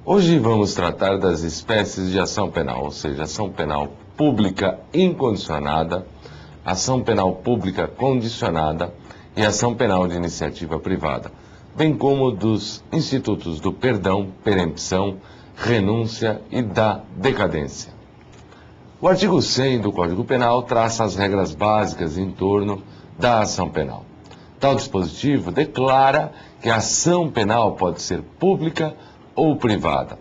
Hoje vamos tratar das espécies de ação penal, ou seja, ação penal pública incondicionada, ação penal pública condicionada e ação penal de iniciativa privada, bem como dos institutos do perdão, perempção, renúncia e da decadência. O artigo 100 do Código Penal traça as regras básicas em torno da ação penal. Tal dispositivo declara que a ação penal pode ser pública ou privada.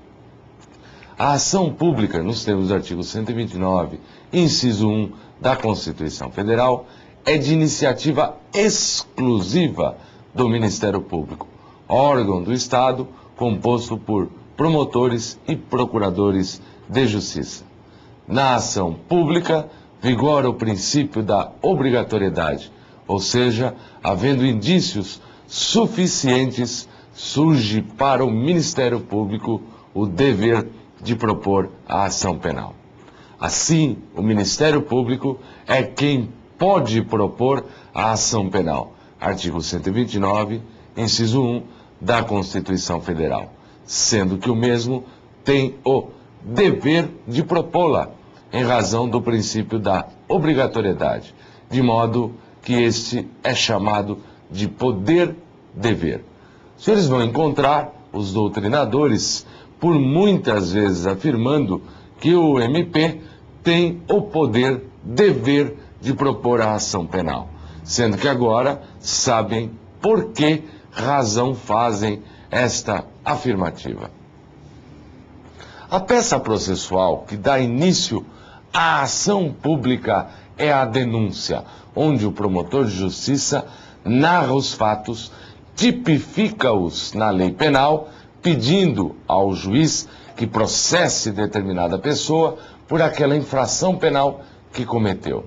A ação pública, nos termos do artigo 129, inciso 1 da Constituição Federal, é de iniciativa exclusiva do Ministério Público, órgão do Estado composto por promotores e procuradores de justiça. Na ação pública, vigora o princípio da obrigatoriedade, ou seja, havendo indícios suficientes, surge para o Ministério Público o dever de propor a ação penal. Assim, o Ministério Público é quem pode propor a ação penal. Artigo 129, inciso 1 da Constituição Federal, sendo que o mesmo tem o dever de propô-la, em razão do princípio da obrigatoriedade, de modo que este é chamado de poder-dever. Os senhores vão encontrar os doutrinadores por muitas vezes afirmando que o MP tem o poder-dever de propor a ação penal, sendo que agora sabem por que razão fazem esta afirmativa. A peça processual que dá início à ação pública é a denúncia, onde o promotor de justiça narra os fatos, tipifica-os na lei penal, pedindo ao juiz que processe determinada pessoa por aquela infração penal que cometeu.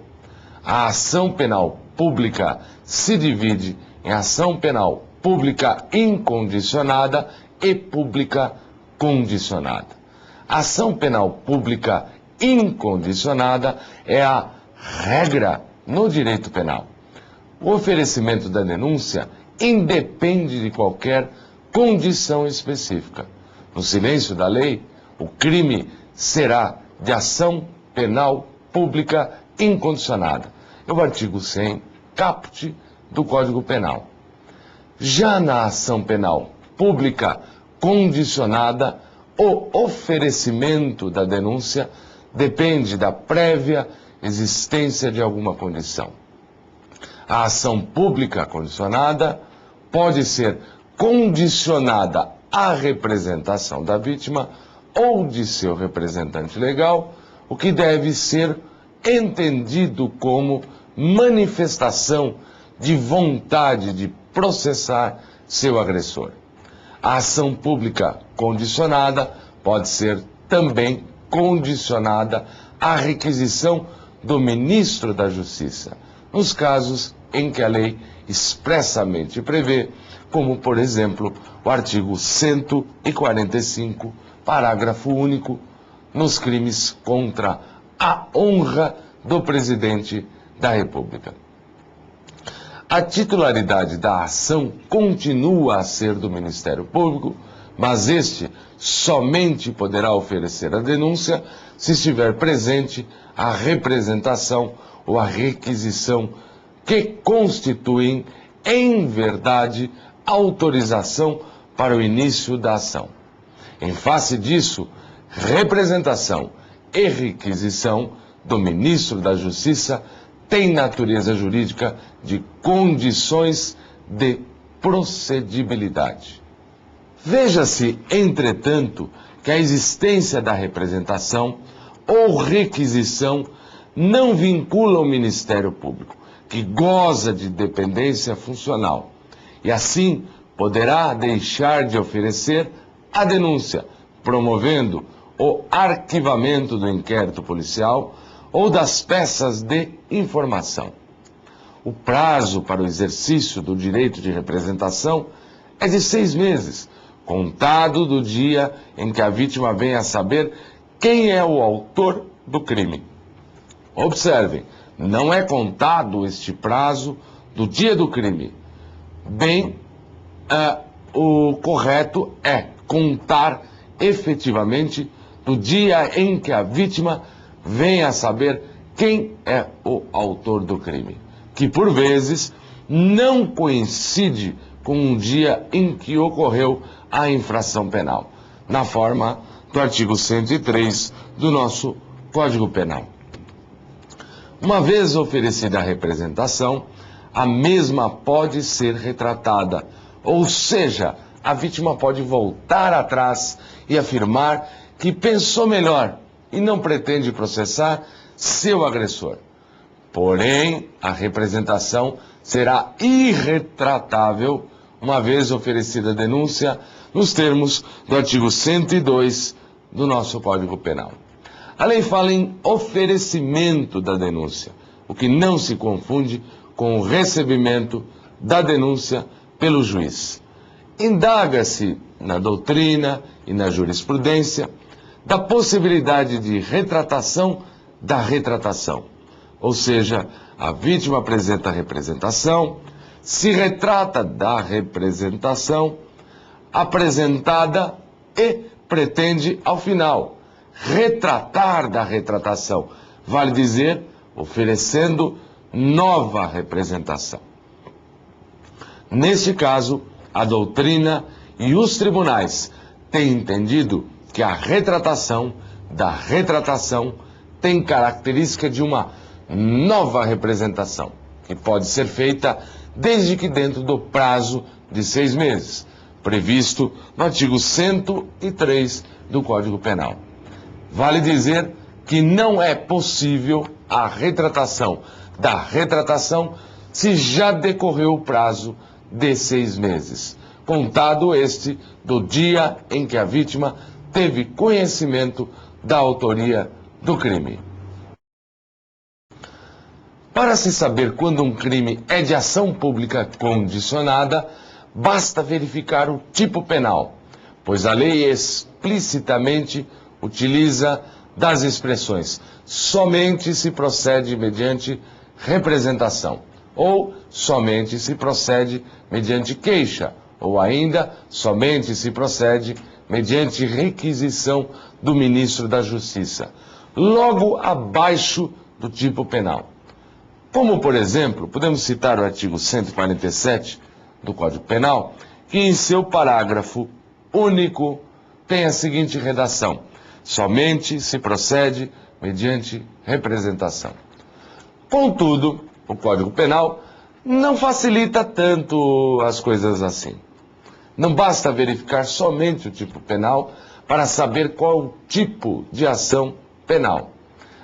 A ação penal pública se divide em ação penal pública incondicionada e pública condicionada. A ação penal pública incondicionada é a regra no direito penal. O oferecimento da denúncia independe de qualquer condição específica. No silêncio da lei, o crime será de ação penal pública incondicionada. É o artigo 100, caput do Código Penal. Já na ação penal pública condicionada, o oferecimento da denúncia depende da prévia existência de alguma condição. A ação pública condicionada pode ser condicionada à representação da vítima ou de seu representante legal, o que deve ser entendido como manifestação de vontade de processar seu agressor. A ação pública condicionada pode ser também condicionada à requisição do ministro da Justiça, nos casos em que a lei expressamente prevê, como, por exemplo, o artigo 145, parágrafo único, nos crimes contra a honra do presidente da República. A titularidade da ação continua a ser do Ministério Público, mas este somente poderá oferecer a denúncia se estiver presente a representação ou a requisição que constituem, em verdade, autorização para o início da ação. Em face disso, representação e requisição do ministro da Justiça tem natureza jurídica de condições de procedibilidade. Veja-se, entretanto, que a existência da representação ou requisição não vincula o Ministério Público, que goza de dependência funcional, e assim poderá deixar de oferecer a denúncia, promovendo o arquivamento do inquérito policial ou das peças de informação. O prazo para o exercício do direito de representação é de 6 meses, contado do dia em que a vítima venha a saber quem é o autor do crime. Observem, não é contado este prazo do dia do crime. O correto é contar efetivamente do dia em que a vítima venha a saber quem é o autor do crime, que por vezes não coincide com um dia em que ocorreu a infração penal, na forma do artigo 103 do nosso Código Penal. Uma vez oferecida a representação, a mesma pode ser retratada, ou seja, a vítima pode voltar atrás e afirmar que pensou melhor e não pretende processar seu agressor. Porém, a representação será irretratável uma vez oferecida a denúncia nos termos do artigo 102 do nosso Código Penal. A lei fala em oferecimento da denúncia, o que não se confunde com o recebimento da denúncia pelo juiz. Indaga-se na doutrina e na jurisprudência da possibilidade de retratação da retratação, ou seja, a vítima apresenta a representação, se retrata da representação apresentada e pretende, ao final, retratar da retratação, vale dizer, oferecendo nova representação. Neste caso, a doutrina e os tribunais têm entendido que a retratação da retratação tem característica de uma nova representação, que pode ser feita desde que dentro do prazo de 6 meses, previsto no artigo 103 do Código Penal. Vale dizer que não é possível a retratação da retratação se já decorreu o prazo de 6 meses, contado este do dia em que a vítima teve conhecimento da autoria do crime. Para se saber quando um crime é de ação pública condicionada, basta verificar o tipo penal, pois a lei explicitamente utiliza das expressões somente se procede mediante representação, ou somente se procede mediante queixa, ou ainda somente se procede mediante requisição do ministro da Justiça, logo abaixo do tipo penal. Como, por exemplo, podemos citar o artigo 147 do Código Penal, que em seu parágrafo único tem a seguinte redação: somente se procede mediante representação. Contudo, o Código Penal não facilita tanto as coisas assim. Não basta verificar somente o tipo penal para saber qual o tipo de ação penal.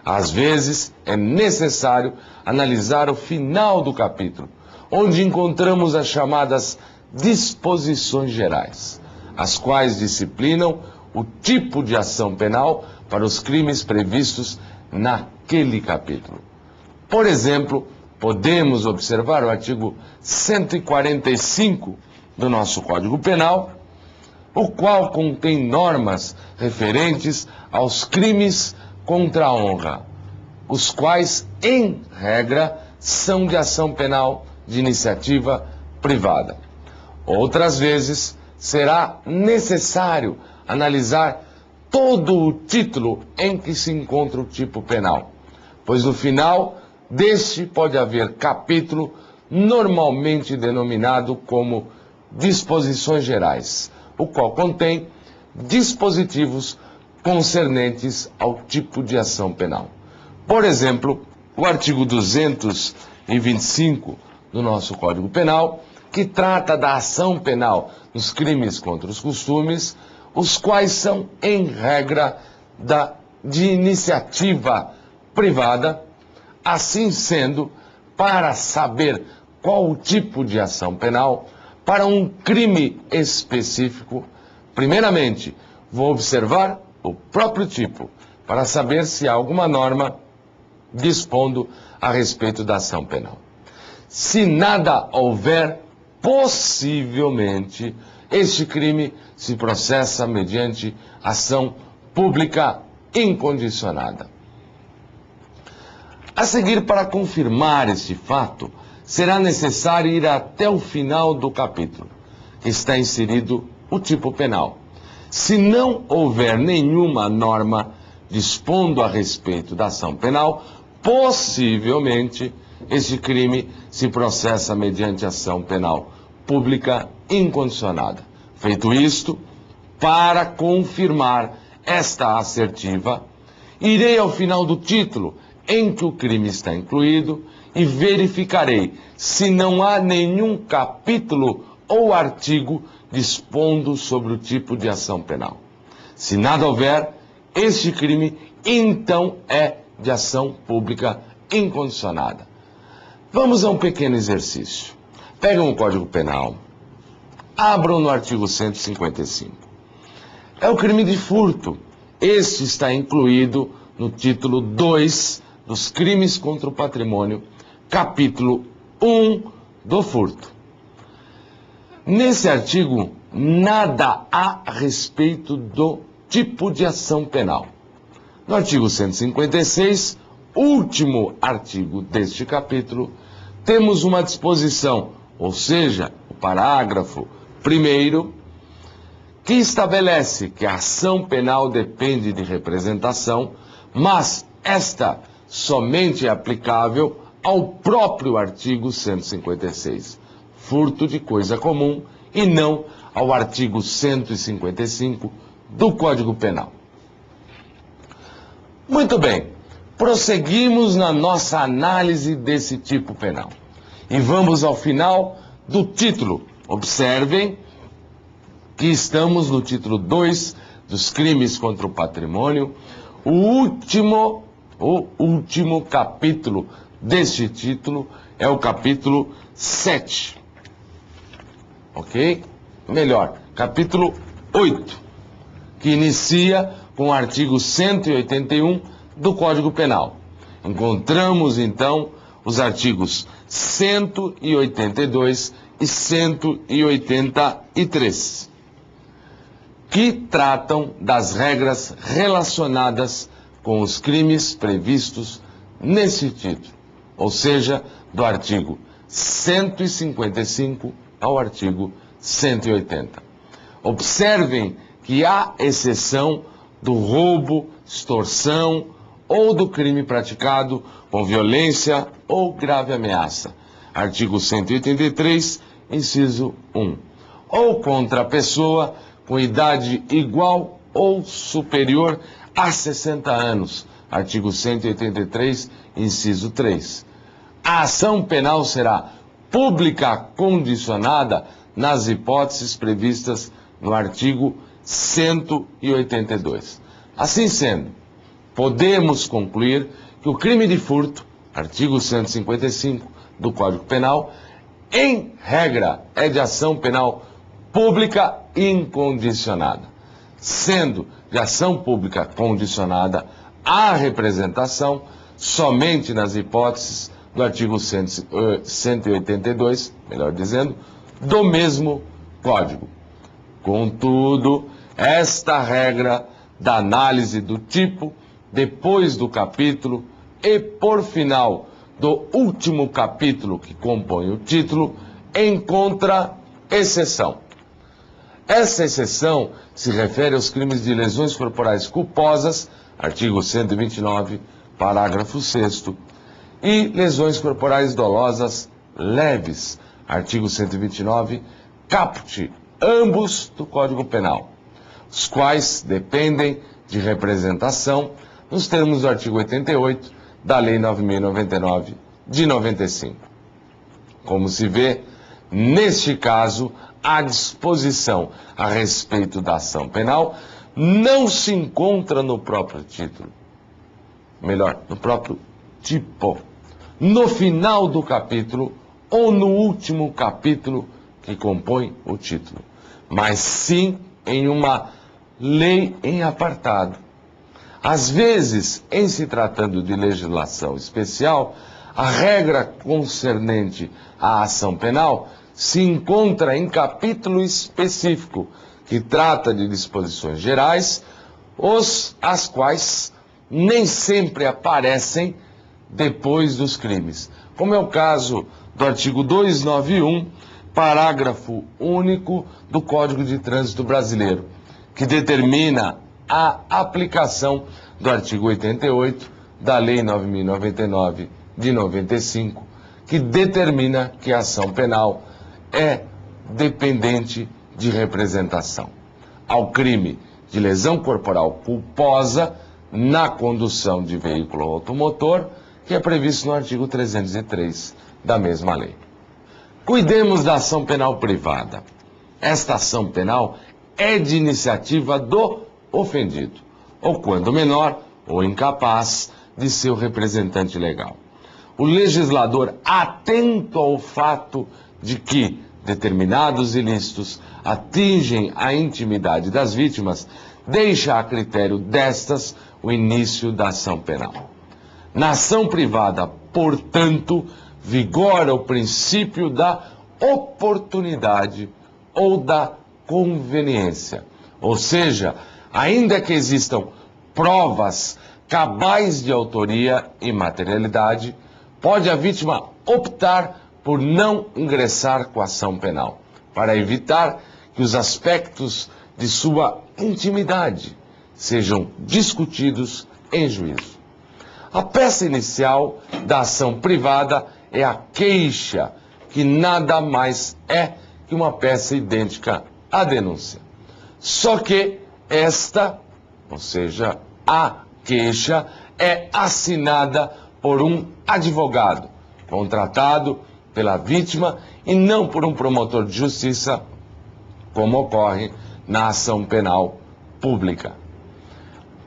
Às vezes, é necessário analisar o final do capítulo, onde encontramos as chamadas disposições gerais, as quais disciplinam o tipo de ação penal para os crimes previstos naquele capítulo. Por exemplo, podemos observar o artigo 145 do nosso Código Penal, o qual contém normas referentes aos crimes contra a honra, os quais, em regra, são de ação penal de iniciativa privada. Outras vezes, será necessário analisar todo o título em que se encontra o tipo penal, pois no final deste pode haver capítulo normalmente denominado como disposições gerais, o qual contém dispositivos concernentes ao tipo de ação penal. Por exemplo, o artigo 225 do nosso Código Penal, que trata da ação penal nos crimes contra os costumes, os quais são, em regra, de iniciativa privada. Assim sendo, para saber qual o tipo de ação penal para um crime específico, primeiramente, vou observar o próprio tipo, para saber se há alguma norma dispondo a respeito da ação penal. Se nada houver, possivelmente, este crime se processa mediante ação pública incondicionada. A seguir, para confirmar este fato, será necessário ir até o final do capítulo, que está inserido o tipo penal. Se não houver nenhuma norma dispondo a respeito da ação penal, possivelmente este crime se processa mediante ação penal pública incondicionada. Feito isto, para confirmar esta assertiva, irei ao final do título em que o crime está incluído e verificarei se não há nenhum capítulo ou artigo dispondo sobre o tipo de ação penal. Se nada houver, este crime então é de ação pública incondicionada. Vamos a um pequeno exercício. Pegam o Código Penal, abram no artigo 155. É o crime de furto. Este está incluído no título 2 dos crimes contra o patrimônio, capítulo 1 do furto. Nesse artigo, nada há a respeito do tipo de ação penal. No artigo 156, último artigo deste capítulo, temos uma disposição, ou seja, o parágrafo 1º, que estabelece que a ação penal depende de representação, mas esta somente é aplicável ao próprio artigo 156, furto de coisa comum, e não ao artigo 155 do Código Penal. Muito bem, prosseguimos na nossa análise desse tipo penal. E vamos ao final do título. Observem que estamos no título 2 dos crimes contra o patrimônio, o último capítulo deste título é o capítulo 7. Ok? Melhor, capítulo 8, que inicia com o artigo 181 do Código Penal. Encontramos, então, os artigos 182 e 183, que tratam das regras relacionadas com os crimes previstos nesse título, ou seja, do artigo 155 ao artigo 180. Observem que há exceção do roubo, extorsão ou do crime praticado com violência ou grave ameaça. Artigo 183, inciso 1. Ou contra a pessoa com idade igual ou superior a 60 anos. Artigo 183, inciso 3. A ação penal será pública condicionada nas hipóteses previstas no artigo 182. Assim sendo, podemos concluir que o crime de furto, artigo 155 do Código Penal, em regra, é de ação penal pública incondicionada, sendo de ação pública condicionada à representação somente nas hipóteses do artigo 182, melhor dizendo, do mesmo Código. Contudo, esta regra da análise do tipo, depois do capítulo e por final do último capítulo que compõe o título, encontra exceção. Essa exceção se refere aos crimes de lesões corporais culposas, artigo 129, parágrafo 6º, e lesões corporais dolosas leves, artigo 129, caput, ambos do Código Penal, os quais dependem de representação nos termos do artigo 88 da Lei 9.099 de 95. Como se vê, neste caso, a disposição a respeito da ação penal não se encontra no próprio título. Melhor, no próprio tipo. No final do capítulo ou no último capítulo que compõe o título, mas sim em uma lei em apartado. Às vezes, em se tratando de legislação especial, a regra concernente à ação penal se encontra em capítulo específico, que trata de disposições gerais, as quais nem sempre aparecem depois dos crimes, como é o caso do artigo 291, parágrafo único do Código de Trânsito Brasileiro, que determina a aplicação do artigo 88 da Lei 9.099 de 95, que determina que a ação penal é dependente de representação ao crime de lesão corporal culposa na condução de veículo automotor, que é previsto no artigo 303 da mesma lei. Cuidemos da ação penal privada. Esta ação penal é de iniciativa do ofendido, ou quando menor ou incapaz de seu representante legal. O legislador, atento ao fato de que determinados ilícitos atingem a intimidade das vítimas, deixa a critério destas o início da ação penal. Na ação privada, portanto, vigora o princípio da oportunidade ou da conveniência. Ou seja, ainda que existam provas cabais de autoria e materialidade, pode a vítima optar por não ingressar com a ação penal, para evitar que os aspectos de sua intimidade sejam discutidos em juízo. A peça inicial da ação privada é a queixa, que nada mais é que uma peça idêntica à denúncia. Só que esta, ou seja, a queixa, é assinada por um advogado, contratado pela vítima e não por um promotor de justiça, como ocorre na ação penal pública.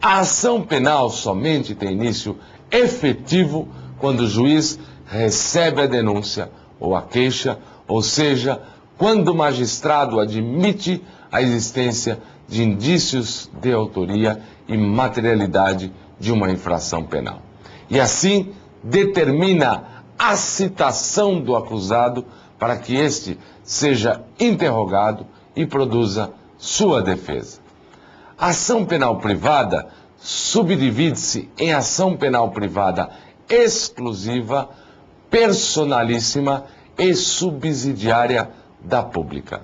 A ação penal somente tem início efetivo quando o juiz recebe a denúncia ou a queixa, ou seja, quando o magistrado admite a existência de indícios de autoria e materialidade de uma infração penal. E assim determina a citação do acusado para que este seja interrogado e produza sua defesa. A ação penal privada subdivide-se em ação penal privada exclusiva, personalíssima e subsidiária da pública.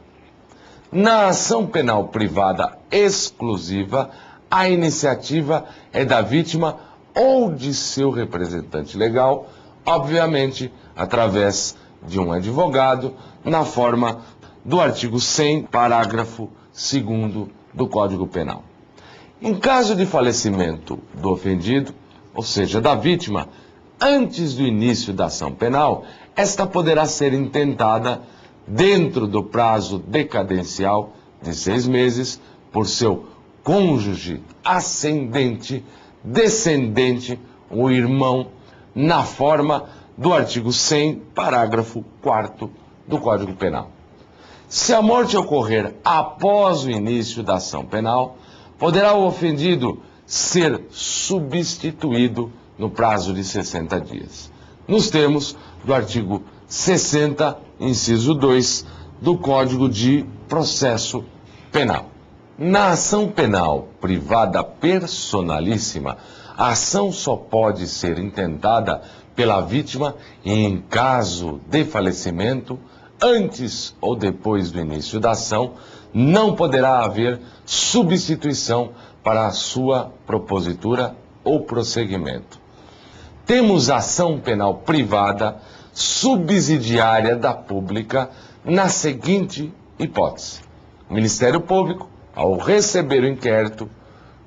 Na ação penal privada exclusiva, a iniciativa é da vítima ou de seu representante legal, obviamente através de um advogado, na forma do artigo 100, parágrafo 2º do Código Penal. Em caso de falecimento do ofendido, ou seja, da vítima, antes do início da ação penal, esta poderá ser intentada dentro do prazo decadencial de 6 meses por seu cônjuge ascendente, descendente ou irmão, na forma do artigo 100, parágrafo 4º do Código Penal. Se a morte ocorrer após o início da ação penal, poderá o ofendido ser substituído no prazo de 60 dias, nos termos do artigo 60, inciso 2, do Código de Processo Penal. Na ação penal privada personalíssima, a ação só pode ser intentada pela vítima em caso de falecimento, antes ou depois do início da ação, não poderá haver substituição para a sua propositura ou prosseguimento. Temos a ação penal privada subsidiária da pública na seguinte hipótese: o Ministério Público, ao receber o inquérito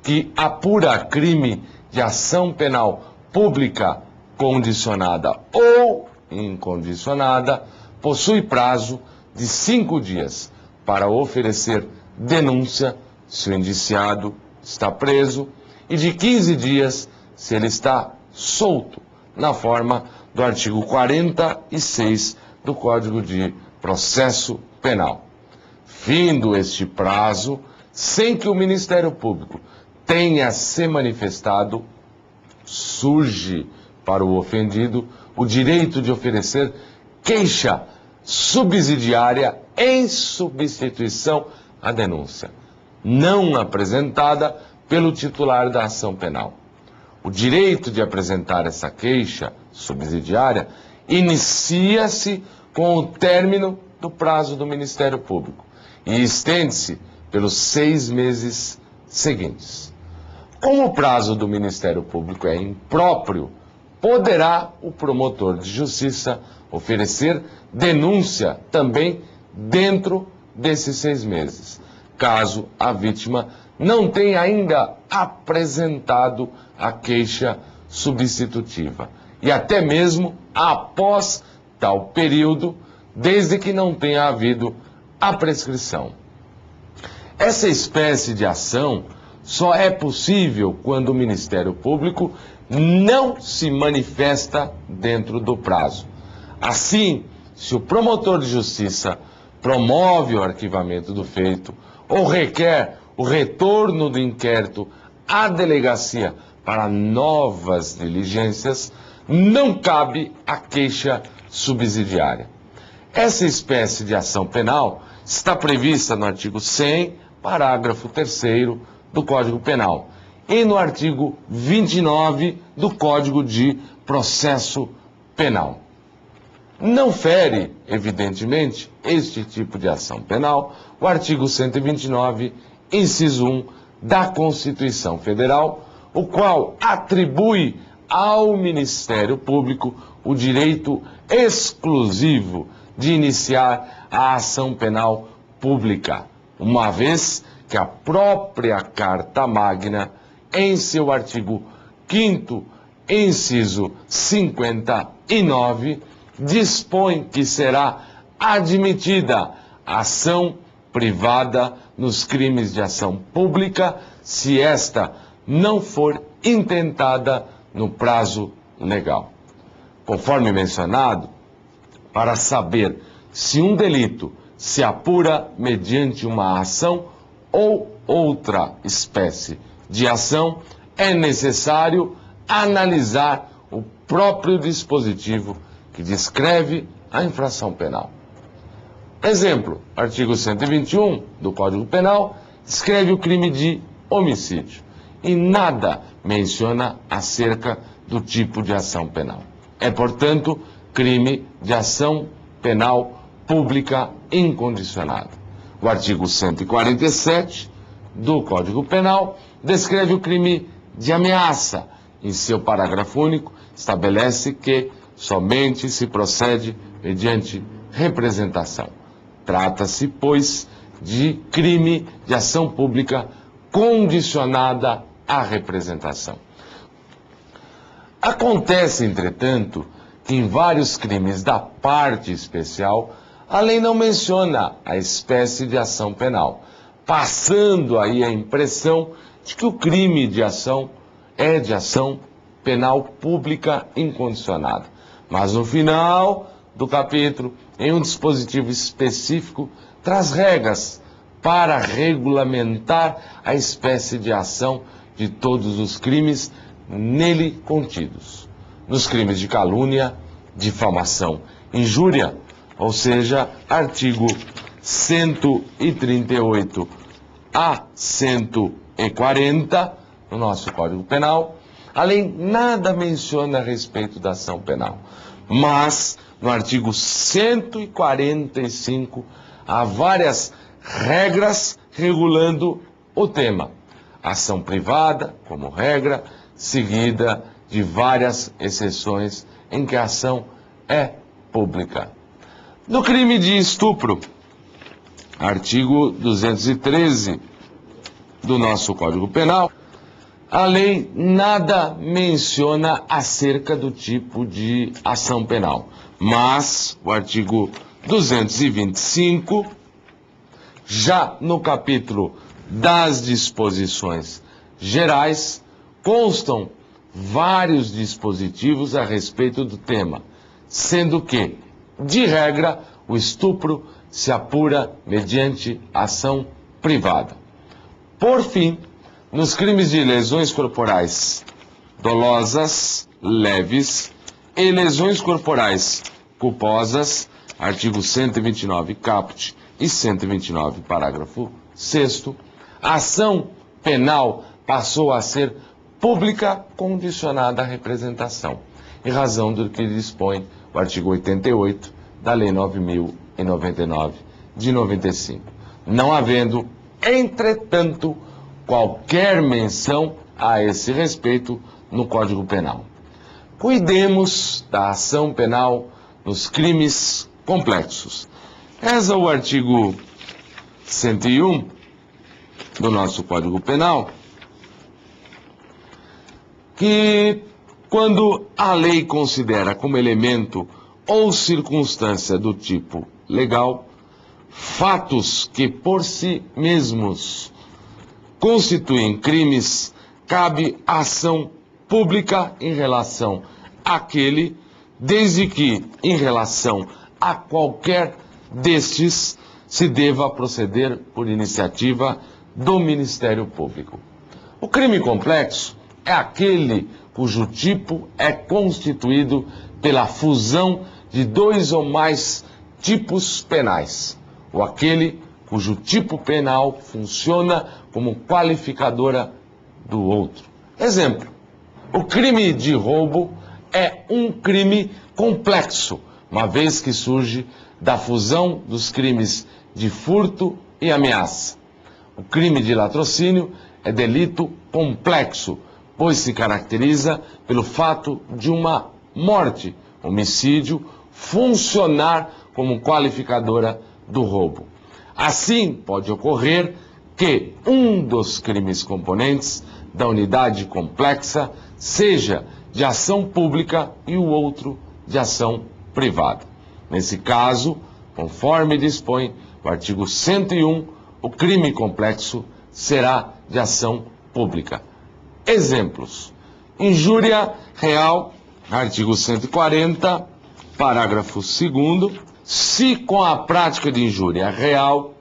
que apura crime de ação penal pública condicionada ou incondicionada, possui prazo de 5 dias para oferecer denúncia se o indiciado está preso e de 15 dias se ele está solto, na forma do artigo 46 do Código de Processo Penal. Findo este prazo, sem que o Ministério Público tenha se manifestado, surge para o ofendido o direito de oferecer queixa subsidiária em substituição à denúncia, não apresentada pelo titular da ação penal. O direito de apresentar essa queixa subsidiária inicia-se com o término do prazo do Ministério Público e estende-se pelos 6 meses seguintes. Como o prazo do Ministério Público é impróprio, poderá o promotor de justiça oferecer denúncia também dentro desses 6 meses, caso a vítima não tenha ainda apresentado a queixa substitutiva, e até mesmo após tal período, desde que não tenha havido a prescrição. Essa espécie de ação só é possível quando o Ministério Público não se manifesta dentro do prazo. Assim, se o promotor de justiça promove o arquivamento do feito ou requer o retorno do inquérito à delegacia para novas diligências, não cabe a queixa subsidiária. Essa espécie de ação penal está prevista no artigo 100, parágrafo 3º do Código Penal e no artigo 29 do Código de Processo Penal. Não fere, evidentemente, este tipo de ação penal o artigo 129, inciso 1 da Constituição Federal, o qual atribui ao Ministério Público o direito exclusivo de iniciar a ação penal pública, uma vez que a própria Carta Magna, em seu artigo 5º, inciso 59, dispõe que será admitida ação privada nos crimes de ação pública se esta não for intentada no prazo legal. Conforme mencionado, para saber se um delito se apura mediante uma ação ou outra espécie de ação, é necessário analisar o próprio dispositivo que descreve a infração penal. Exemplo, artigo 121 do Código Penal descreve o crime de homicídio e nada menciona acerca do tipo de ação penal. É, portanto, crime de ação penal pública incondicionada. O artigo 147 do Código Penal descreve o crime de ameaça. Em seu parágrafo único, estabelece que somente se procede mediante representação. Trata-se, pois, de crime de ação pública condicionada à representação. Acontece, entretanto, que em vários crimes da parte especial, a lei não menciona a espécie de ação penal, passando aí a impressão de que o crime de ação é de ação penal pública incondicionada. Mas no final do capítulo, em um dispositivo específico, traz regras para regulamentar a espécie de ação de todos os crimes nele contidos. Nos crimes de calúnia, difamação, injúria, ou seja, artigo 138 a 140 no nosso Código Penal, a lei nada menciona a respeito da ação penal. Mas, no artigo 145, há várias regras regulando o tema. Ação privada, como regra, seguida de várias exceções em que a ação é pública. No crime de estupro, artigo 213 do nosso Código Penal, a lei nada menciona acerca do tipo de ação penal, mas o artigo 225, já no capítulo das disposições gerais, constam vários dispositivos a respeito do tema, sendo que, de regra, o estupro se apura mediante ação privada. Por fim, nos crimes de lesões corporais dolosas, leves e lesões corporais culposas, artigo 129 caput e 129 parágrafo 6º, a ação penal passou a ser pública condicionada à representação, em razão do que dispõe o artigo 88 da Lei 9.099 de 95, não havendo entretanto, qualquer menção a esse respeito no Código Penal. Cuidemos da ação penal nos crimes complexos. Reza o artigo 101 do nosso Código Penal, que quando a lei considera como elemento ou circunstância do tipo legal fatos que por si mesmos constituem crimes, cabe ação pública em relação àquele, desde que, em relação a qualquer destes, se deva proceder por iniciativa do Ministério Público. O crime complexo é aquele cujo tipo é constituído pela fusão de dois ou mais tipos penais, ou aquele cujo tipo penal funciona como qualificadora do outro. Exemplo: o crime de roubo é um crime complexo, uma vez que surge da fusão dos crimes de furto e ameaça. O crime de latrocínio é delito complexo, pois se caracteriza pelo fato de uma morte, homicídio, funcionar como qualificadora do roubo. Assim, pode ocorrer que um dos crimes componentes da unidade complexa seja de ação pública e o outro de ação privada. Nesse caso, conforme dispõe o artigo 101, o crime complexo será de ação pública. Exemplos: injúria real, artigo 140, parágrafo 2º, se com a prática de injúria real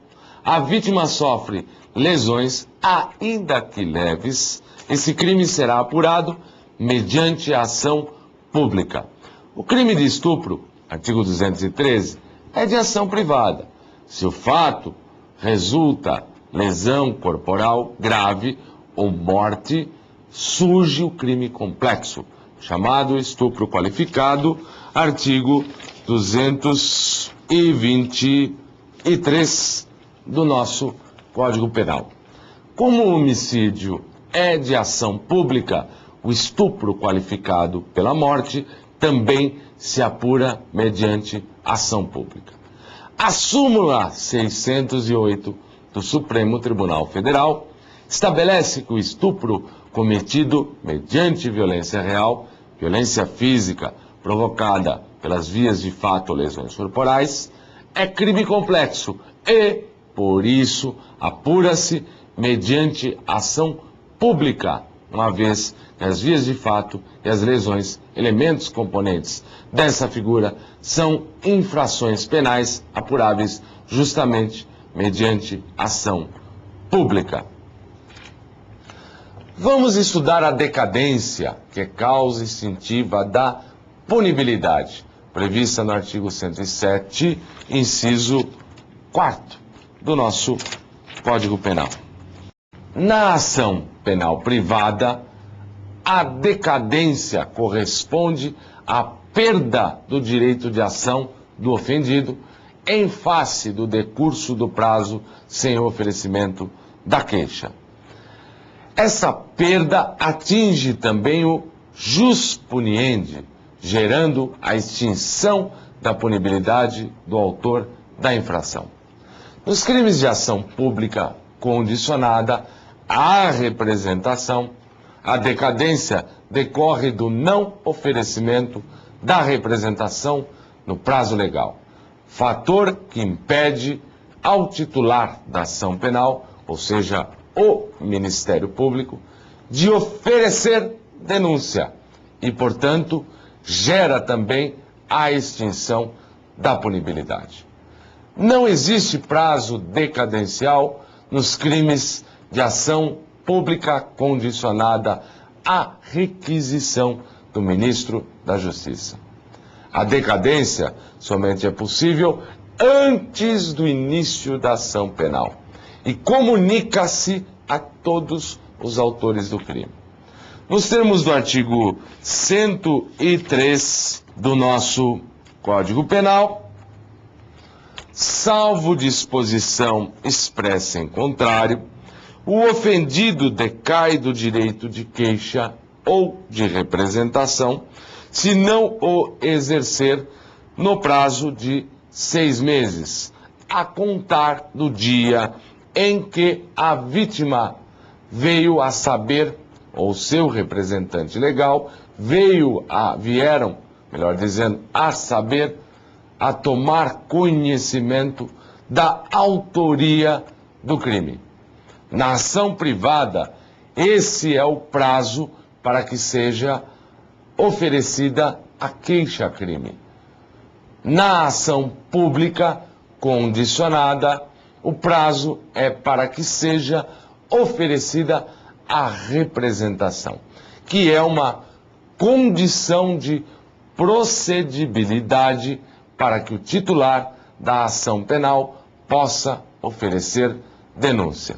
a vítima sofre lesões, ainda que leves, esse crime será apurado mediante a ação pública. O crime de estupro, artigo 213, é de ação privada. Se o fato resulta lesão corporal grave ou morte, surge o crime complexo, chamado estupro qualificado, artigo 223 do nosso Código Penal. Como o homicídio é de ação pública, o estupro qualificado pela morte também se apura mediante ação pública. A súmula 608 do Supremo Tribunal Federal estabelece que o estupro cometido mediante violência real, violência física provocada pelas vias de fato ou lesões corporais, é crime complexo e, por isso, apura-se mediante ação pública, uma vez que as vias de fato e as lesões, elementos componentes dessa figura, são infrações penais apuráveis justamente mediante ação pública. Vamos estudar a decadência, que é causa instintiva da punibilidade, prevista no artigo 107, inciso 4º do nosso Código Penal. Na ação penal privada, a decadência corresponde à perda do direito de ação do ofendido em face do decurso do prazo sem oferecimento da queixa. Essa perda atinge também o jus puniendi, gerando a extinção da punibilidade do autor da infração. Nos crimes de ação pública condicionada à representação, a decadência decorre do não oferecimento da representação no prazo legal, fator que impede ao titular da ação penal, ou seja, o Ministério Público, de oferecer denúncia e, portanto, gera também a extinção da punibilidade. Não existe prazo decadencial nos crimes de ação pública condicionada à requisição do ministro da Justiça. A decadência somente é possível antes do início da ação penal e comunica-se a todos os autores do crime. Nos termos do artigo 103 do nosso Código Penal, salvo disposição expressa em contrário, o ofendido decai do direito de queixa ou de representação, se não o exercer no prazo de 6 meses, a contar do dia em que a vítima veio a saber, ou seu representante legal vieram, melhor dizendo, a saber, a tomar conhecimento da autoria do crime. Na ação privada, esse é o prazo para que seja oferecida a queixa-crime. Na ação pública condicionada, o prazo é para que seja oferecida a representação, que é uma condição de procedibilidade para que o titular da ação penal possa oferecer denúncia.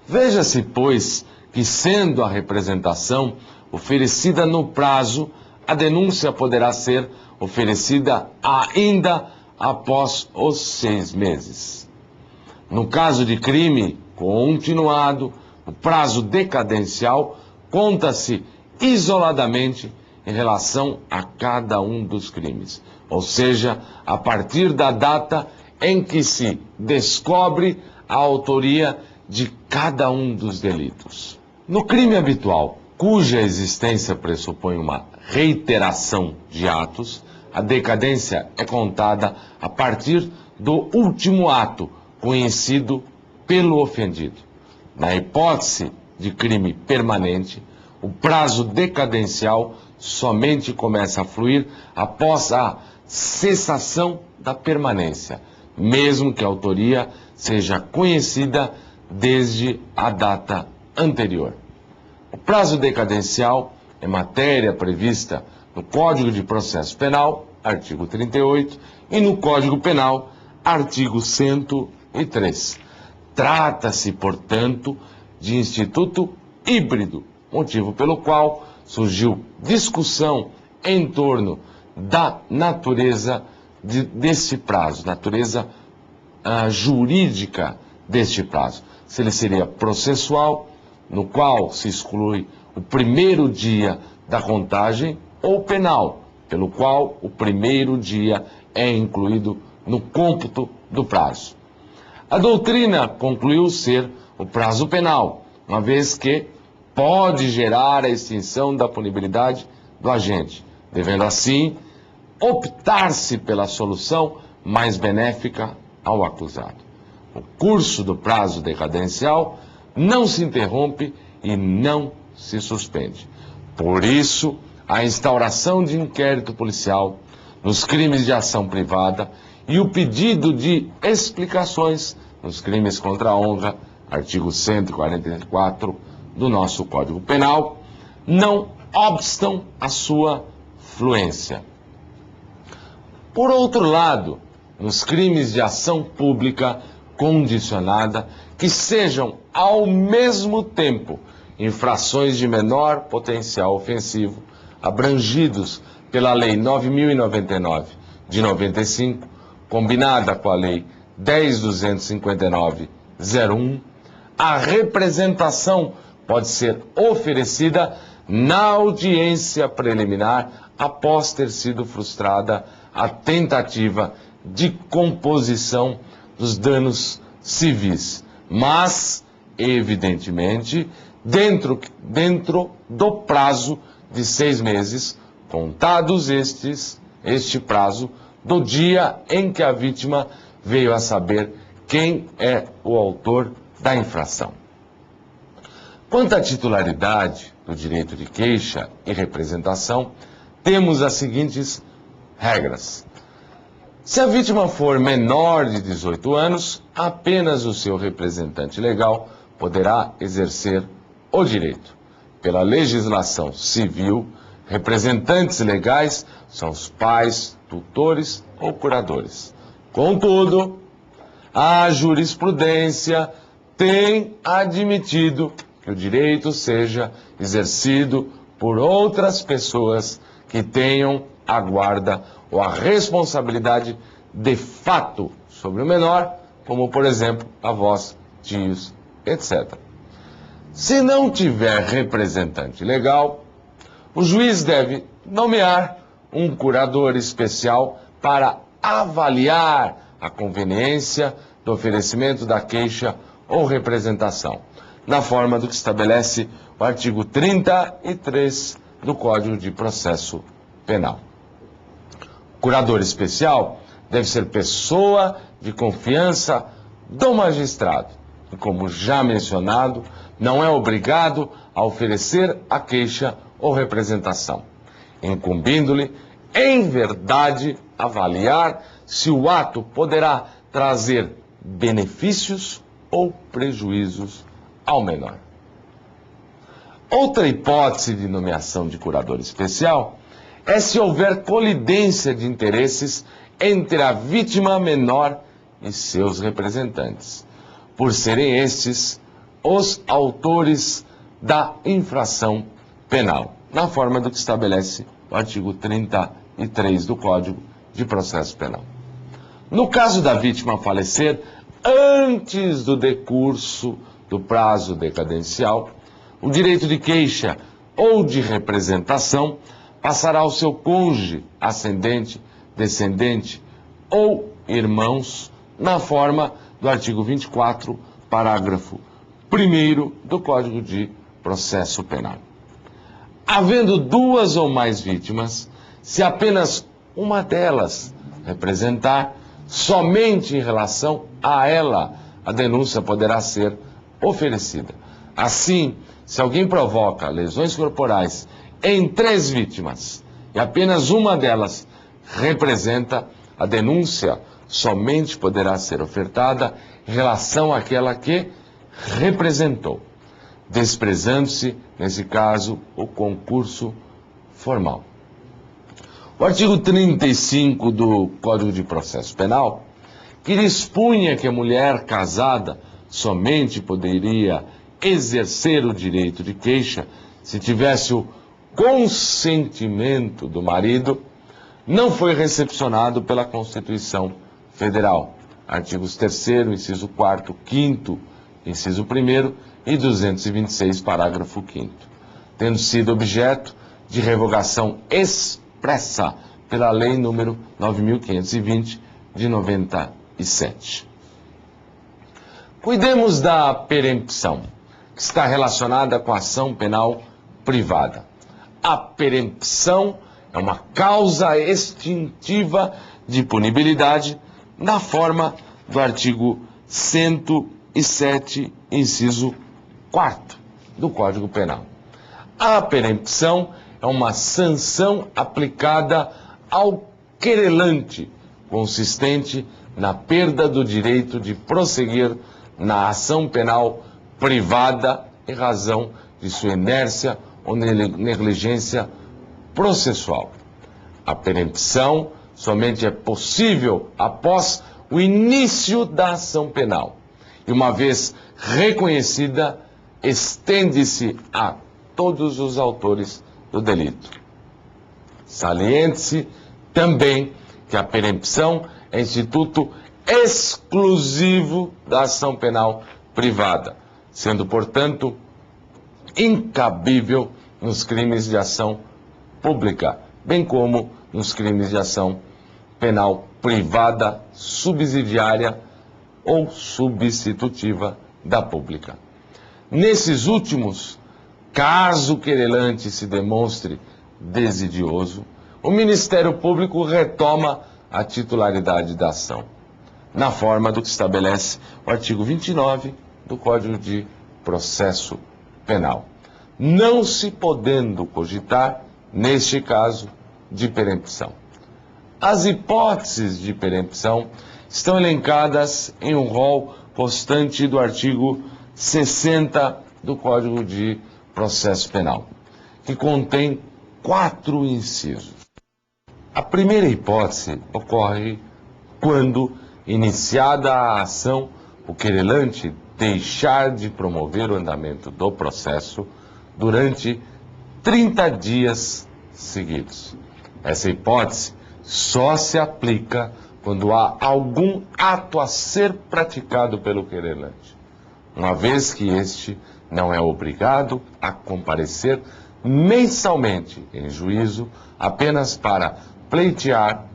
Veja-se, pois, que sendo a representação oferecida no prazo, a denúncia poderá ser oferecida ainda após os 6 meses. No caso de crime continuado, o prazo decadencial conta-se isoladamente em relação a cada um dos crimes, ou seja, a partir da data em que se descobre a autoria de cada um dos delitos. No crime habitual, cuja existência pressupõe uma reiteração de atos, a decadência é contada a partir do último ato conhecido pelo ofendido. Na hipótese de crime permanente, o prazo decadencial somente começa a fluir após a cessação da permanência, mesmo que a autoria seja conhecida desde a data anterior. O prazo decadencial é matéria prevista no Código de Processo Penal, artigo 38, e no Código Penal, artigo 103. Trata-se, portanto, de instituto híbrido, motivo pelo qual surgiu discussão em torno da natureza deste prazo, natureza jurídica deste prazo. Se ele seria processual, no qual se exclui o primeiro dia da contagem, ou penal, pelo qual o primeiro dia é incluído no cômputo do prazo. A doutrina concluiu ser o prazo penal, uma vez que pode gerar a extinção da punibilidade do agente, devendo assim optar-se pela solução mais benéfica ao acusado. O curso do prazo decadencial não se interrompe e não se suspende. Por isso, a instauração de inquérito policial nos crimes de ação privada e o pedido de explicações nos crimes contra a honra, artigo 144 do nosso Código Penal, não obstam a sua fluência. Por outro lado, nos crimes de ação pública condicionada, que sejam ao mesmo tempo infrações de menor potencial ofensivo, abrangidos pela Lei 9.099 de 95, combinada com a Lei 10.259/01, a representação pode ser oferecida na audiência preliminar após ter sido frustrada a tentativa de composição dos danos civis, mas, evidentemente, dentro do prazo de 6 meses, contados este prazo do dia em que a vítima veio a saber quem é o autor da infração. Quanto à titularidade do direito de queixa e representação, temos as seguintes regras. Se a vítima for menor de 18 anos, apenas o seu representante legal poderá exercer o direito. Pela legislação civil, representantes legais são os pais, tutores ou curadores. Contudo, a jurisprudência tem admitido que o direito seja exercido por outras pessoas que tenham a guarda ou a responsabilidade de fato sobre o menor, como, por exemplo, avós, tios, etc. Se não tiver representante legal, o juiz deve nomear um curador especial para avaliar a conveniência do oferecimento da queixa ou representação, na forma do que estabelece o artigo 33 do Código de Processo Penal. O curador especial deve ser pessoa de confiança do magistrado e, como já mencionado, não é obrigado a oferecer a queixa ou representação, incumbindo-lhe, em verdade, avaliar se o ato poderá trazer benefícios ou prejuízos ao menor. Outra hipótese de nomeação de curador especial é se houver colidência de interesses entre a vítima menor e seus representantes, por serem estes os autores da infração penal, na forma do que estabelece o artigo 33 do Código de Processo Penal. No caso da vítima falecer antes do decurso do prazo decadencial, o direito de queixa ou de representação passará ao seu cônjuge, ascendente, descendente ou irmãos, na forma do artigo 24, parágrafo 1º do Código de Processo Penal. Havendo duas ou mais vítimas, se apenas uma delas representar, somente em relação a ela a denúncia poderá ser oferecida. Assim, se alguém provoca lesões corporais em 3 vítimas e apenas uma delas representa, a denúncia somente poderá ser ofertada em relação àquela que representou, desprezando-se, nesse caso, o concurso formal. O artigo 35 do Código de Processo Penal, que dispunha que a mulher casada somente poderia exercer o direito de queixa se tivesse o consentimento do marido, não foi recepcionado pela Constituição Federal. Artigos 3º, inciso 4º, 5º, inciso 1º e 226, parágrafo 5º, tendo sido objeto de revogação expressa pela Lei nº 9.520, de 97. Cuidemos da perempção, que está relacionada com a ação penal privada. A perempção é uma causa extintiva de punibilidade na forma do artigo 107, inciso 4º do Código Penal. A perempção é uma sanção aplicada ao querelante, consistente na perda do direito de prosseguir na ação penal privada em razão de sua inércia ou negligência processual. A perempção somente é possível após o início da ação penal e, uma vez reconhecida, estende-se a todos os autores do delito. Saliente-se também que a perempção é instituto exclusivo da ação penal privada, sendo, portanto, incabível nos crimes de ação pública, bem como nos crimes de ação penal privada, subsidiária ou substitutiva da pública. Nesses últimos, caso o querelante se demonstre desidioso, o Ministério Público retoma a titularidade da ação, na forma do que estabelece o artigo 29 do Código de Processo Penal, não se podendo cogitar, neste caso, de perempção. As hipóteses de perempção estão elencadas em um rol constante do artigo 60 do Código de Processo Penal, que contém 4 incisos. A primeira hipótese ocorre quando, iniciada a ação, o querelante deixar de promover o andamento do processo durante 30 dias seguidos. Essa hipótese só se aplica quando há algum ato a ser praticado pelo querelante, uma vez que este não é obrigado a comparecer mensalmente em juízo apenas para pleitear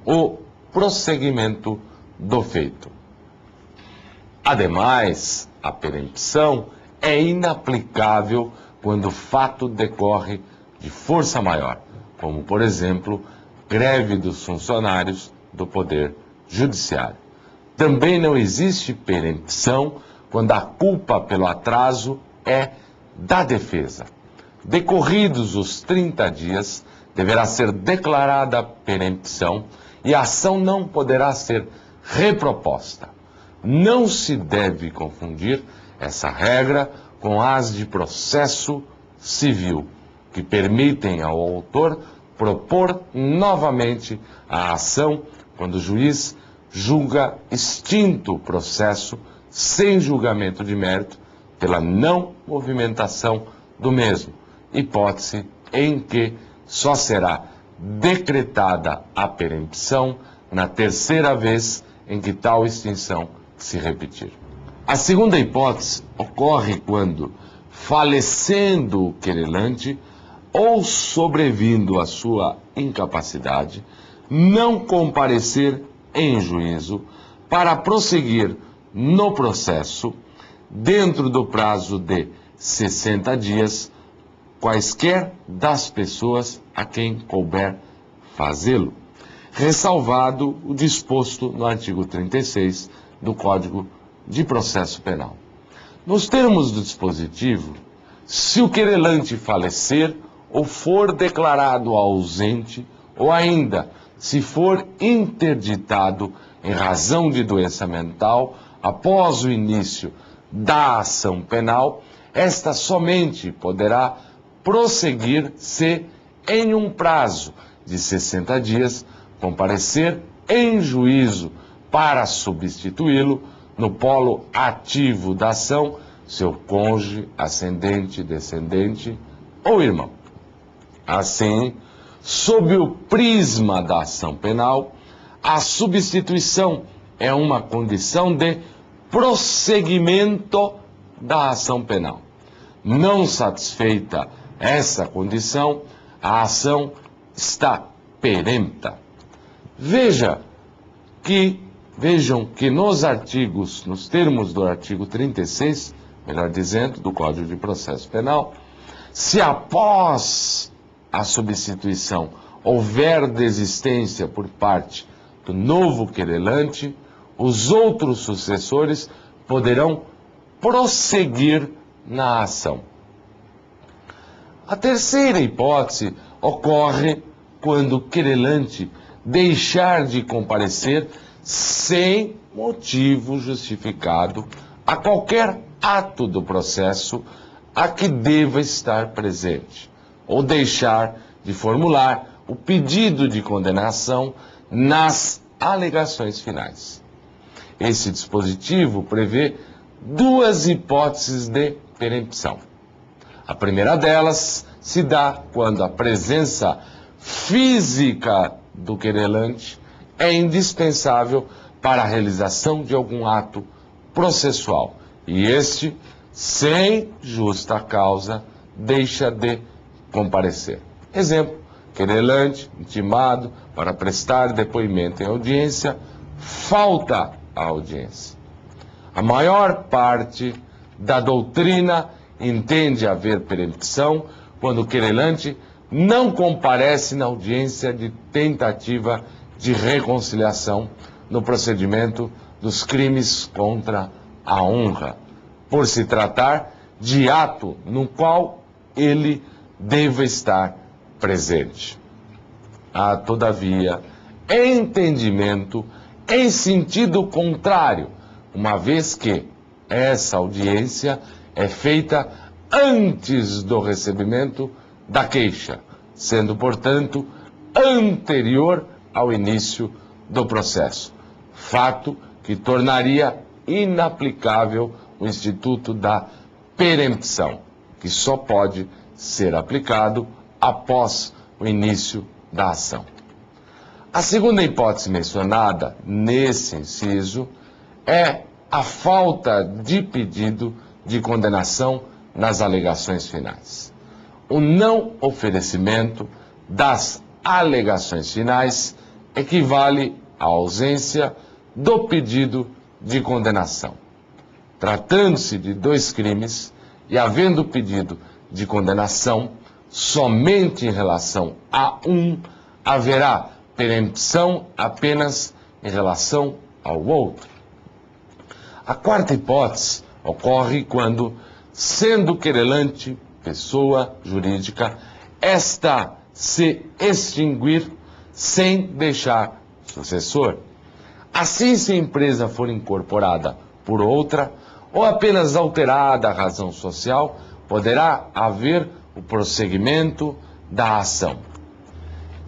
o prosseguimento do feito. Ademais, a perempção é inaplicável quando o fato decorre de força maior, como, por exemplo, greve dos funcionários do Poder Judiciário. Também não existe perempção quando a culpa pelo atraso é da defesa. Decorridos os 30 dias, deverá ser declarada a perempção e a ação não poderá ser reproposta. Não se deve confundir essa regra com as de processo civil, que permitem ao autor propor novamente a ação quando o juiz julga extinto o processo sem julgamento de mérito pela não movimentação do mesmo, hipótese em que só será decretada a perempção na terceira vez em que tal extinção se repetir. A segunda hipótese ocorre quando, falecendo o querelante ou sobrevindo a sua incapacidade, não comparecer em juízo para prosseguir no processo dentro do prazo de 60 dias, quaisquer das pessoas a quem couber fazê-lo, ressalvado o disposto no artigo 36 do Código de Processo Penal. Nos termos do dispositivo, se o querelante falecer ou for declarado ausente, ou ainda se for interditado em razão de doença mental após o início da ação penal, esta somente poderá prosseguir se, em um prazo de 60 dias, comparecer em juízo para substituí-lo no polo ativo da ação seu cônjuge, ascendente, descendente ou irmão. Assim, sob o prisma da ação penal, a substituição é uma condição de prosseguimento da ação penal. Não satisfeita essa condição, a ação está perempta. Vejam que nos termos do artigo 36, melhor dizendo, do Código de Processo Penal, se após a substituição houver desistência por parte do novo querelante, os outros sucessores poderão prosseguir na ação. A terceira hipótese ocorre quando o querelante deixar de comparecer sem motivo justificado a qualquer ato do processo a que deva estar presente, ou deixar de formular o pedido de condenação nas alegações finais. Esse dispositivo prevê duas hipóteses de perempção. A primeira delas se dá quando a presença física do querelante é indispensável para a realização de algum ato processual e este, sem justa causa, deixa de comparecer. Exemplo, querelante intimado para prestar depoimento em audiência, falta a audiência. A maior parte da doutrina entende haver perempção quando o querelante não comparece na audiência de tentativa de reconciliação no procedimento dos crimes contra a honra, por se tratar de ato no qual ele deva estar presente. Há, todavia, entendimento em sentido contrário, uma vez que essa audiência é feita antes do recebimento da queixa, sendo, portanto, anterior ao início do processo, fato que tornaria inaplicável o instituto da perempção, que só pode ser aplicado após o início da ação. A segunda hipótese mencionada nesse inciso é a falta de pedido de condenação nas alegações finais. O não oferecimento das alegações finais equivale à ausência do pedido de condenação. Tratando-se de dois crimes e havendo pedido de condenação, somente em relação a um haverá perempção apenas em relação ao outro. A quarta hipótese ocorre quando, sendo querelante pessoa jurídica, esta se extinguir sem deixar sucessor. Assim, se a empresa for incorporada por outra, ou apenas alterada a razão social, poderá haver o prosseguimento da ação.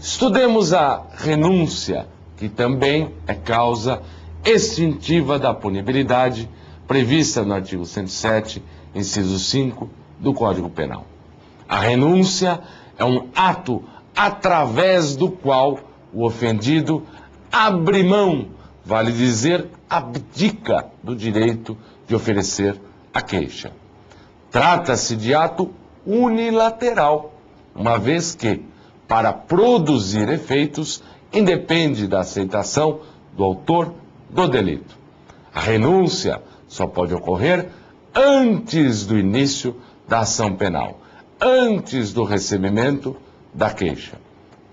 Estudemos a renúncia, que também é causa extintiva da punibilidade, prevista no artigo 107, inciso 5 do Código Penal. A renúncia é um ato através do qual o ofendido abre mão, vale dizer, abdica do direito de oferecer a queixa. Trata-se de ato unilateral, uma vez que, para produzir efeitos, independe da aceitação do autor do delito. A renúncia só pode ocorrer antes do início da ação penal, antes do recebimento da queixa.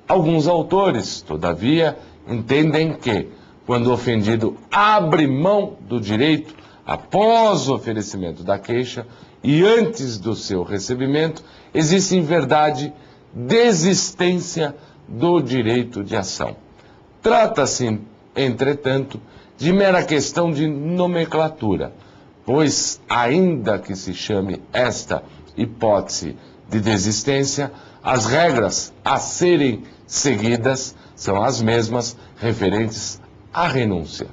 Alguns autores, todavia, entendem que, quando o ofendido abre mão do direito após o oferecimento da queixa e antes do seu recebimento, existe em verdade desistência do direito de ação. Trata-se, entretanto, de mera questão de nomenclatura, pois, ainda que se chame esta hipótese de desistência, as regras a serem seguidas são as mesmas referentes à renúncia.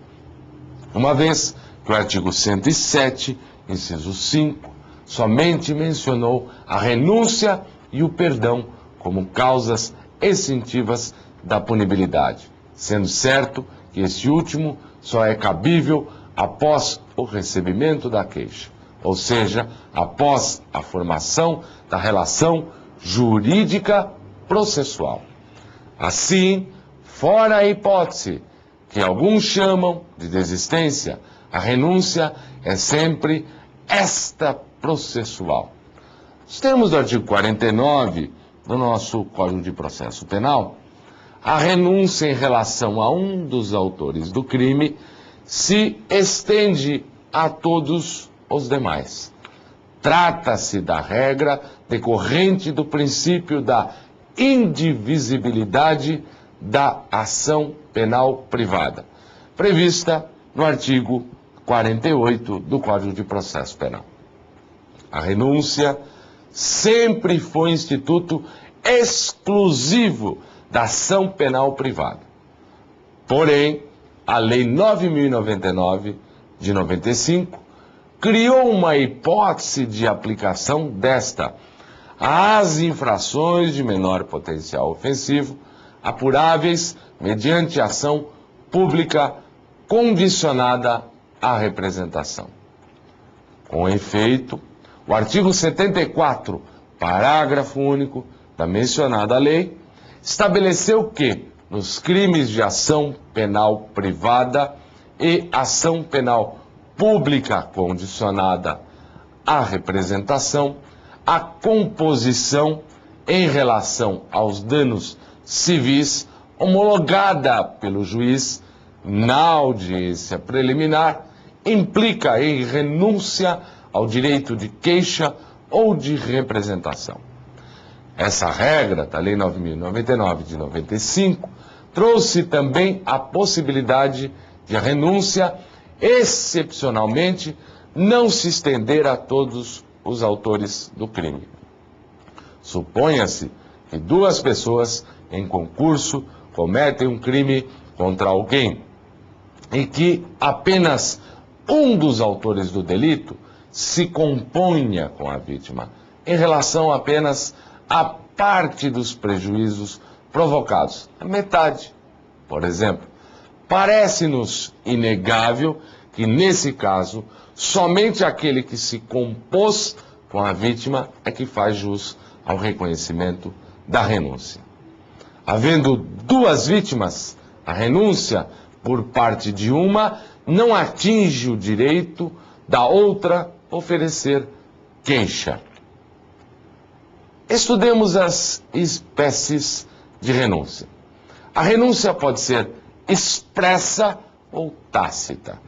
Uma vez que o artigo 107, inciso 5, somente mencionou a renúncia e o perdão como causas extintivas da punibilidade, sendo certo que este último só é cabível após o recebimento da queixa, ou seja, após a formação da relação jurídica processual. Assim, fora a hipótese que alguns chamam de desistência, a renúncia é sempre esta processual. Os termos do artigo 49 do nosso Código de Processo Penal, a renúncia em relação a um dos autores do crime se estende a todos os demais. Trata-se da regra decorrente do princípio da indivisibilidade da ação penal privada, prevista no artigo 48 do Código de Processo Penal. A renúncia sempre foi instituto exclusivo da ação penal privada. Porém, a Lei 9.099, de 95, criou uma hipótese de aplicação desta às infrações de menor potencial ofensivo, apuráveis mediante ação pública condicionada à representação. Com efeito, o artigo 74, parágrafo único da mencionada lei, estabeleceu que, nos crimes de ação penal privada e ação penal pública condicionada à representação, a composição em relação aos danos civis homologada pelo juiz na audiência preliminar implica em renúncia ao direito de queixa ou de representação. Essa regra da Lei 9.099 de 95 trouxe também a possibilidade de a renúncia, excepcionalmente, não se estender a todos os autores do crime. Suponha-se que duas pessoas em concurso cometem um crime contra alguém e que apenas um dos autores do delito se componha com a vítima em relação apenas à parte dos prejuízos provocados, a metade Por exemplo, parece-nos inegável que, nesse caso, somente aquele que se compôs com a vítima é que faz jus ao reconhecimento da renúncia. Havendo duas vítimas, a renúncia por parte de uma não atinge o direito da outra oferecer queixa. Estudemos as espécies de renúncia. A renúncia pode ser expressa ou tácita.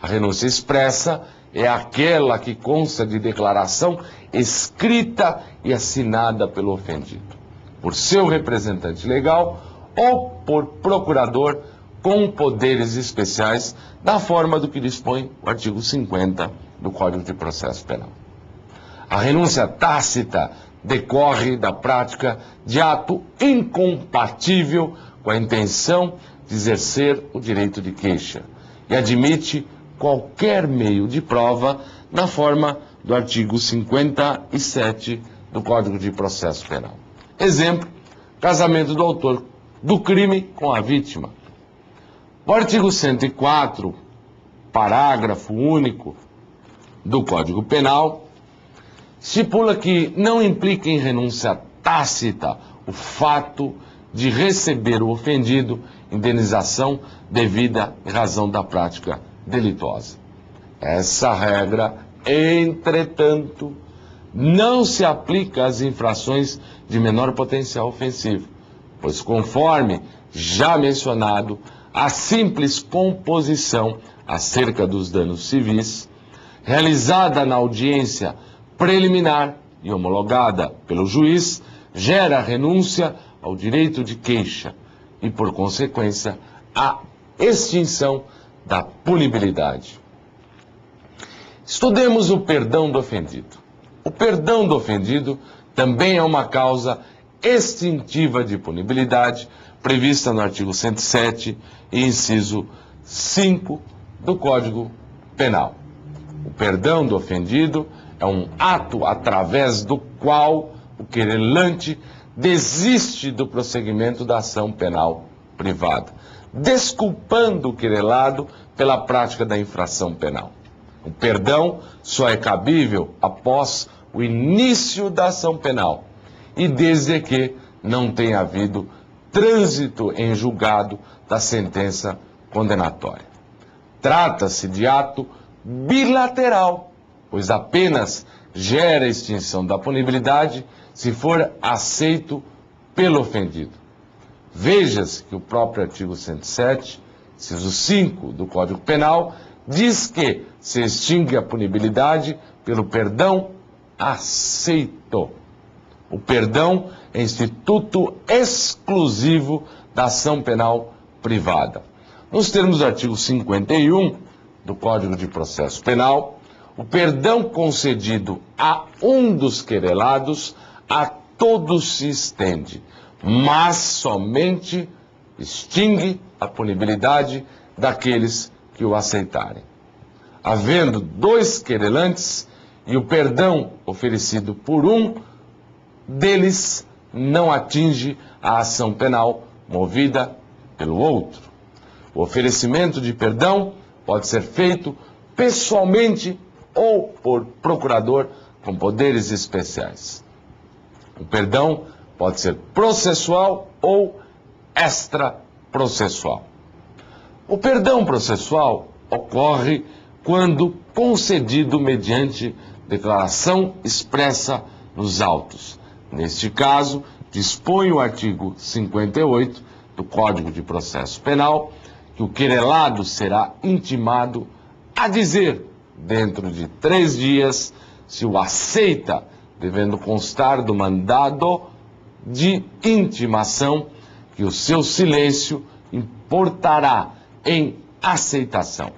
A renúncia expressa é aquela que consta de declaração escrita e assinada pelo ofendido, por seu representante legal ou por procurador com poderes especiais, na forma do que dispõe o artigo 50 do Código de Processo Penal. A renúncia tácita decorre da prática de ato incompatível com a intenção de exercer o direito de queixa e admite qualquer meio de prova na forma do artigo 57 do Código de Processo Penal. Exemplo, casamento do autor do crime com a vítima. O artigo 104, parágrafo único do Código Penal, estipula que não implica em renúncia tácita o fato de receber o ofendido indenização devida em razão da prática delituosa. Essa regra, entretanto, não se aplica às infrações de menor potencial ofensivo, pois, conforme já mencionado, a simples composição acerca dos danos civis, realizada na audiência preliminar e homologada pelo juiz, gera renúncia ao direito de queixa e, por consequência, a extinção da punibilidade. Estudemos o perdão do ofendido. O perdão do ofendido também é uma causa extintiva de punibilidade prevista no artigo 107 e inciso 5 do Código Penal. O perdão do ofendido é um ato através do qual o querelante desiste do prosseguimento da ação penal privada, desculpando o querelado pela prática da infração penal. O perdão só é cabível após o início da ação penal e desde que não tenha havido trânsito em julgado da sentença condenatória. Trata-se de ato bilateral, pois apenas gera extinção da punibilidade se for aceito pelo ofendido. Veja-se que o próprio artigo 107, inciso 5 do Código Penal, diz que se extingue a punibilidade pelo perdão aceito. O perdão é instituto exclusivo da ação penal privada. Nos termos do artigo 51 do Código de Processo Penal, o perdão concedido a um dos querelados a todos se estende, mas somente extingue a punibilidade daqueles que o aceitarem. Havendo dois querelantes e o perdão oferecido por um deles não atinge a ação penal movida pelo outro. O oferecimento de perdão pode ser feito pessoalmente ou por procurador com poderes especiais. O perdão pode ser processual ou extraprocessual. O perdão processual ocorre quando concedido mediante declaração expressa nos autos. Neste caso, dispõe o artigo 58 do Código de Processo Penal que o querelado será intimado a dizer, dentro de 3 dias, se o aceita, devendo constar do mandado de intimação que o seu silêncio importará em aceitação.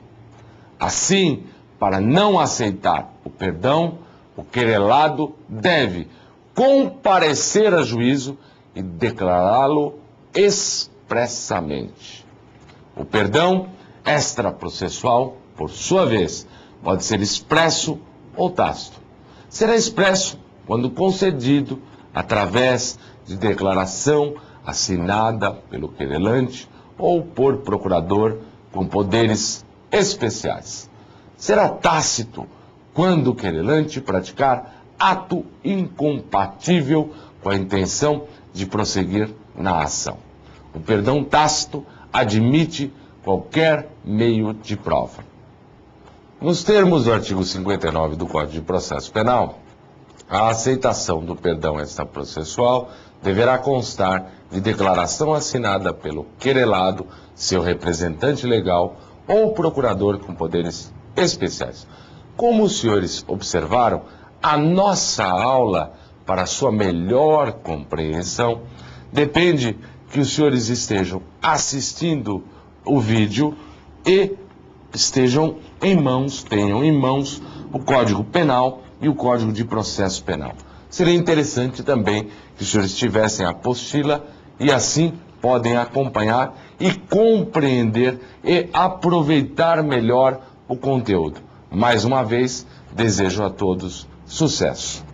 Assim, para não aceitar o perdão, o querelado deve comparecer a juízo e declará-lo expressamente. O perdão extraprocessual, por sua vez, pode ser expresso ou tácito. Será expresso quando concedido através de declaração assinada pelo querelante ou por procurador com poderes especiais. Será tácito quando o querelante praticar ato incompatível com a intenção de prosseguir na ação. O perdão tácito admite qualquer meio de prova. Nos termos do artigo 59 do Código de Processo Penal, a aceitação do perdão extraprocessual deverá constar de declaração assinada pelo querelado, seu representante legal ou procurador com poderes especiais. Como os senhores observaram, a nossa aula, para sua melhor compreensão, depende que os senhores estejam assistindo o vídeo e estejam em mãos, tenham em mãos o Código Penal e o Código de Processo Penal. Seria interessante também que os senhores tivessem a apostila e assim podem acompanhar e compreender e aproveitar melhor o conteúdo. Mais uma vez, desejo a todos sucesso.